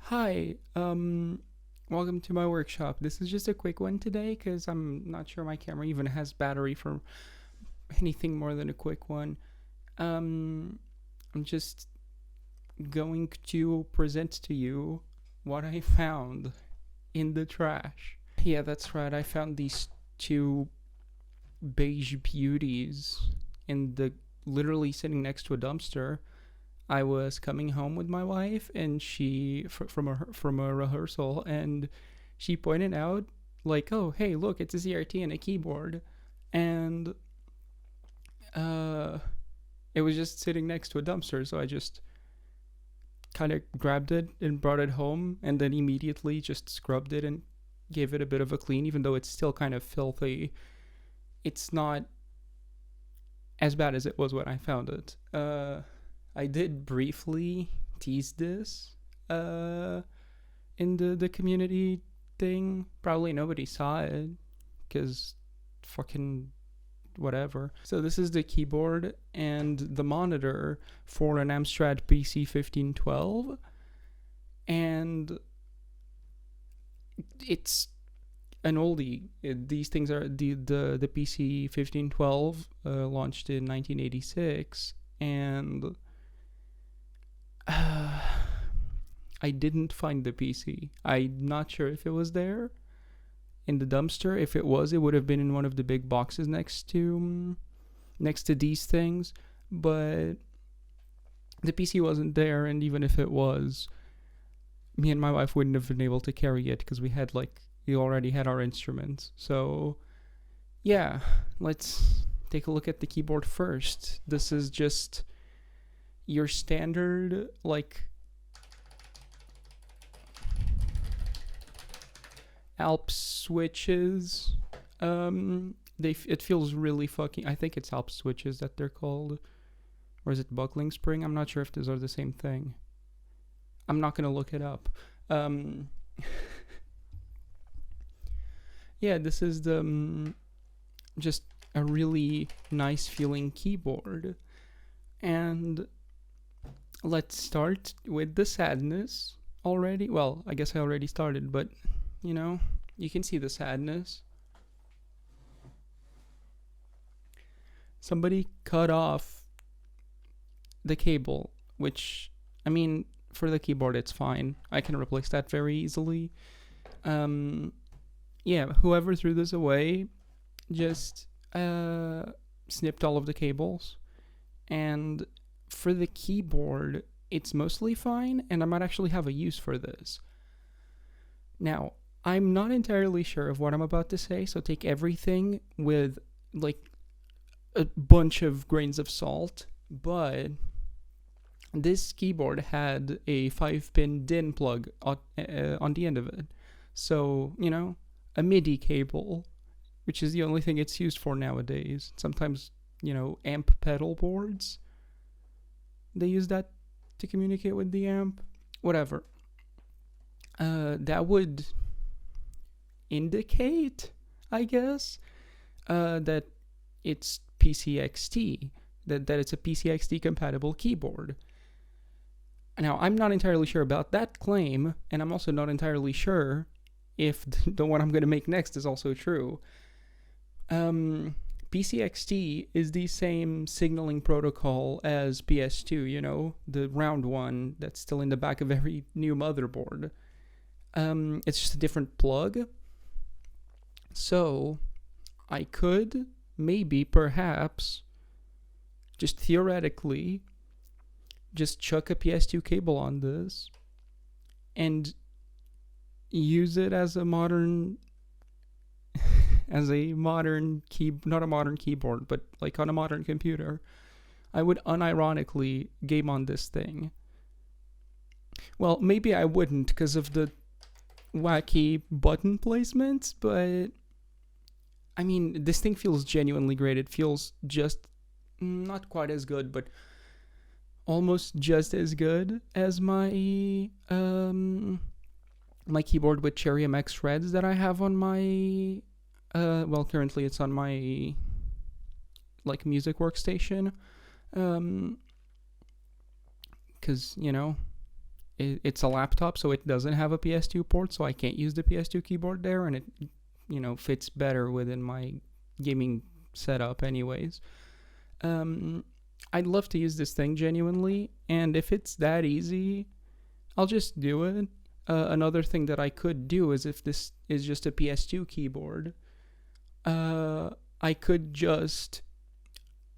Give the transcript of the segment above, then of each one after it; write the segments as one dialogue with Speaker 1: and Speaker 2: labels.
Speaker 1: Hi, welcome to my workshop. This is just a quick one today because I'm not sure my camera even has battery for anything more than a quick one. I'm just going to present to you what I found in the trash. Yeah, that's right. I found these two beige beauties in the literally sitting next to a dumpster. I was coming home with my wife, and from a rehearsal, and she pointed out like, "Oh, hey, look, it's a CRT and a keyboard," and uh, it was just sitting next to a dumpster. So I just kind of grabbed it and brought it home, and then immediately just scrubbed it and gave it a bit of a clean, even though it's still kind of filthy. It's not as bad as it was when I found it. I did briefly tease this uh, in the community thing. Probably nobody saw it because fucking whatever. So this is the keyboard and the monitor for an Amstrad PC 1512, and it's an oldie. These things are the PC 1512 launched in 1986, and I didn't find the PC. I'm not sure if it was there in the dumpster. If it was, it would have been in one of the big boxes next to these things. But the PC wasn't there, and even if it was, me and my wife wouldn't have been able to carry it because we already had our instruments. So yeah, let's take a look at the keyboard first. This is just your standard Alps switches. It feels really fucking. I think it's Alps switches that they're called, or is it buckling spring? I'm not sure if those are the same thing. I'm not gonna look it up. Um, yeah, this is just a really nice feeling keyboard, and let's start with the sadness already. Well, I guess I already started, but you can see the sadness. Somebody cut off the cable, which, I mean, for the keyboard, it's fine. I can replace that very easily. Yeah, whoever threw this away just snipped all of the cables. And for the keyboard, it's mostly fine, and I might actually have a use for this. Now, I'm not entirely sure of what I'm about to say, so take everything with like a bunch of grains of salt, but this keyboard had a 5-pin DIN plug on the end of it. So, a MIDI cable, which is the only thing it's used for nowadays. Sometimes, amp pedal boards, they use that to communicate with the amp. Whatever. That would indicate, I guess, that it's PCXT, that it's a PCXT compatible keyboard. Now, I'm not entirely sure about that claim, and I'm also not entirely sure if the one I'm going to make next is also true. PCXT is the same signaling protocol as PS2, the round one that's still in the back of every new motherboard. It's just a different plug. So, I could, maybe, perhaps, just theoretically, just chuck a PS2 cable on this and use it as a modern not a modern keyboard, but like on a modern computer. I would unironically game on this thing. Well, maybe I wouldn't because of the wacky button placements, but I mean, this thing feels genuinely great. It feels just not quite as good, but almost just as good as my my keyboard with Cherry MX Reds that I have on my currently it's on my music workstation, because it's a laptop, so it doesn't have a PS2 port, so I can't use the PS2 keyboard there, and it, fits better within my gaming setup anyways. I'd love to use this thing genuinely, and if it's that easy, I'll just do it. Another thing that I could do is, if this is just a PS2 keyboard, I could just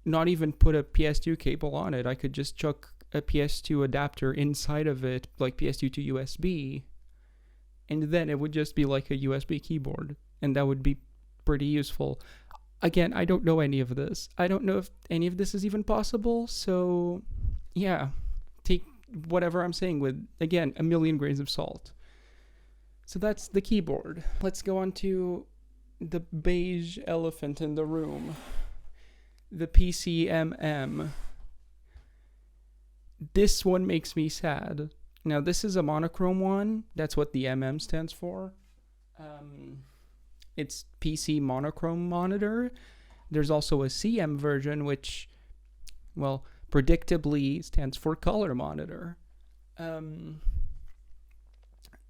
Speaker 1: not even put a PS2 cable on it. I could just chuck a PS2 adapter inside of it, like PS2 to USB, and then it would just be like a USB keyboard, and that would be pretty useful. Again, I don't know any of this. I don't know if any of this is even possible, so yeah, take whatever I'm saying with, again, a million grains of salt. So that's the keyboard. Let's go on to the beige elephant in the room, the PCMM. This one makes me sad. Now, this is a monochrome one. That's what the MM stands for. It's PC monochrome monitor. There's also a CM version, which, well, predictably stands for color monitor.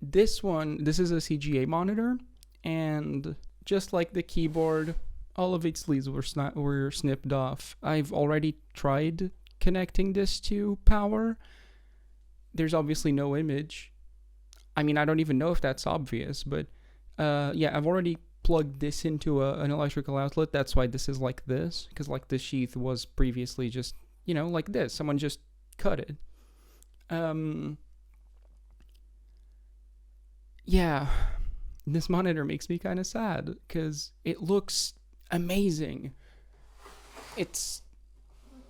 Speaker 1: This is a CGA monitor, and just like the keyboard, all of its leads were snipped off. I've already tried connecting this to power. There's obviously no image. I mean, I don't even know if that's obvious, but yeah, I've already plugged this into an electrical outlet. That's why this is like this, because like the sheath was previously just, like this. Someone just cut it. Yeah, this monitor makes me kind of sad because it looks amazing. It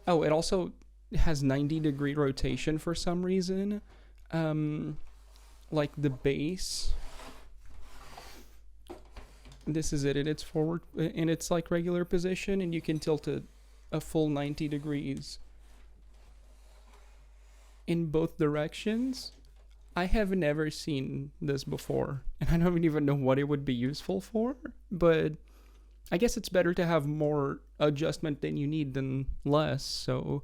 Speaker 1: also has 90-degree rotation for some reason. Like the base. This is it in its forward, in its like regular position, and you can tilt it a full 90 degrees in both directions. I have never seen this before, and I don't even know what it would be useful for, but I guess it's better to have more adjustment than you need than less, so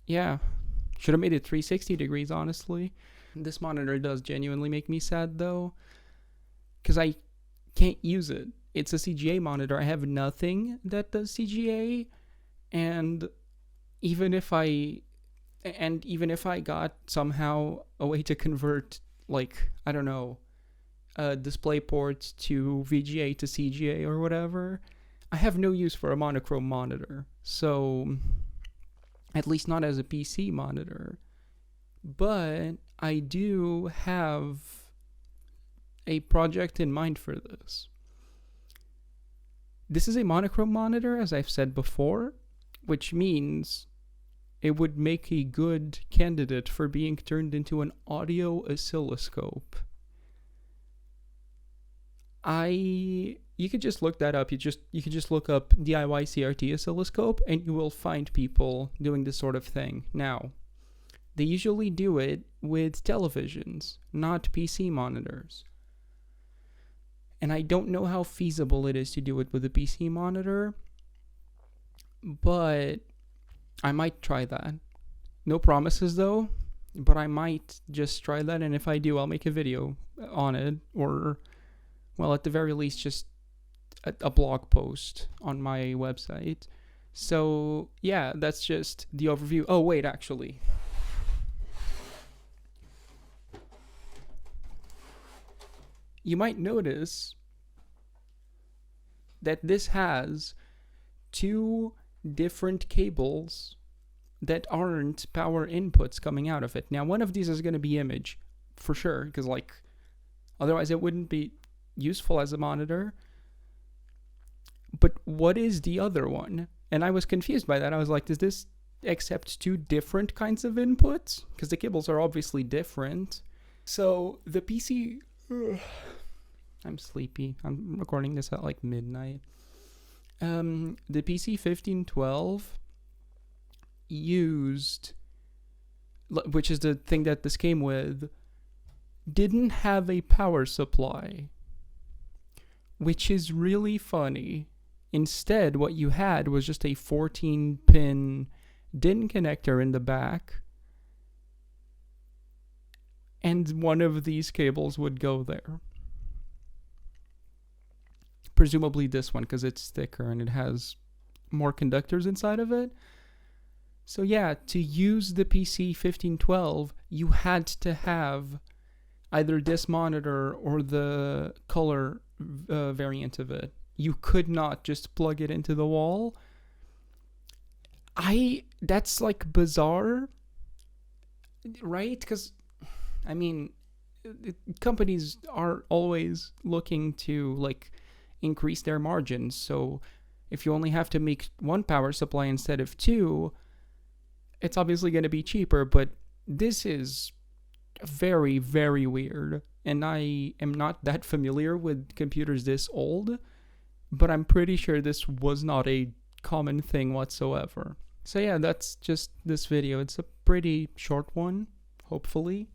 Speaker 1: yeah. Should have made it 360 degrees, honestly. This monitor does genuinely make me sad, though, because I can't use it. It's a CGA monitor. I have nothing that does CGA, and even if I got somehow a way to convert, like, I don't know, display ports to VGA to CGA or whatever, I have no use for a monochrome monitor. So, at least not as a PC monitor. But I do have a project in mind for this. This is a monochrome monitor, as I've said before, which means it would make a good candidate for being turned into an audio oscilloscope. You could just look that up. You could just look up DIY CRT oscilloscope, and you will find people doing this sort of thing. Now, they usually do it with televisions, not PC monitors. And I don't know how feasible it is to do it with a PC monitor, but I might try that. No promises though, but I might just try that, and if I do, I'll make a video on it, or, well, at the very least, just a blog post on my website. So, yeah, that's just the overview. Oh, wait, actually. You might notice that this has two different cables that aren't power inputs coming out of it. Now, one of these is going to be image, for sure, because, like, otherwise it wouldn't be useful as a monitor. But what is the other one? And I was confused by that. I was like, does this accept two different kinds of inputs? Because the cables are obviously different. So the PC... I'm sleepy. I'm recording this at like midnight. The PC 1512 used, which is the thing that this came with, didn't have a power supply, which is really funny. Instead, what you had was just a 14-pin DIN connector in the back and one of these cables would go there. Presumably this one, because it's thicker and it has more conductors inside of it. So yeah, to use the PC 1512, you had to have either this monitor or the color variant of it. You could not just plug it into the wall. That's like bizarre, right? Because, I mean, companies are always looking to like increase their margins. So if you only have to make one power supply instead of two, it's obviously going to be cheaper. But this is very, very weird. And I am not that familiar with computers this old, but I'm pretty sure this was not a common thing whatsoever. So yeah, that's just this video. It's a pretty short one, hopefully.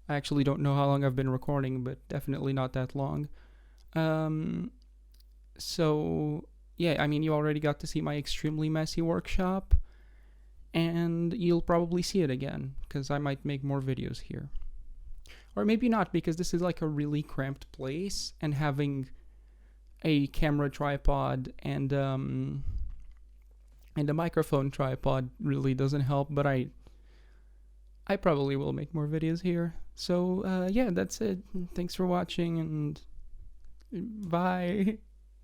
Speaker 1: I actually don't know how long I've been recording, but definitely not that long. So yeah, I mean, you already got to see my extremely messy workshop, and you'll probably see it again, because I might make more videos here. Or maybe not, because this is like a really cramped place, and having a camera tripod and a microphone tripod really doesn't help, but I probably will make more videos here. So yeah, that's it. Thanks for watching, and bye.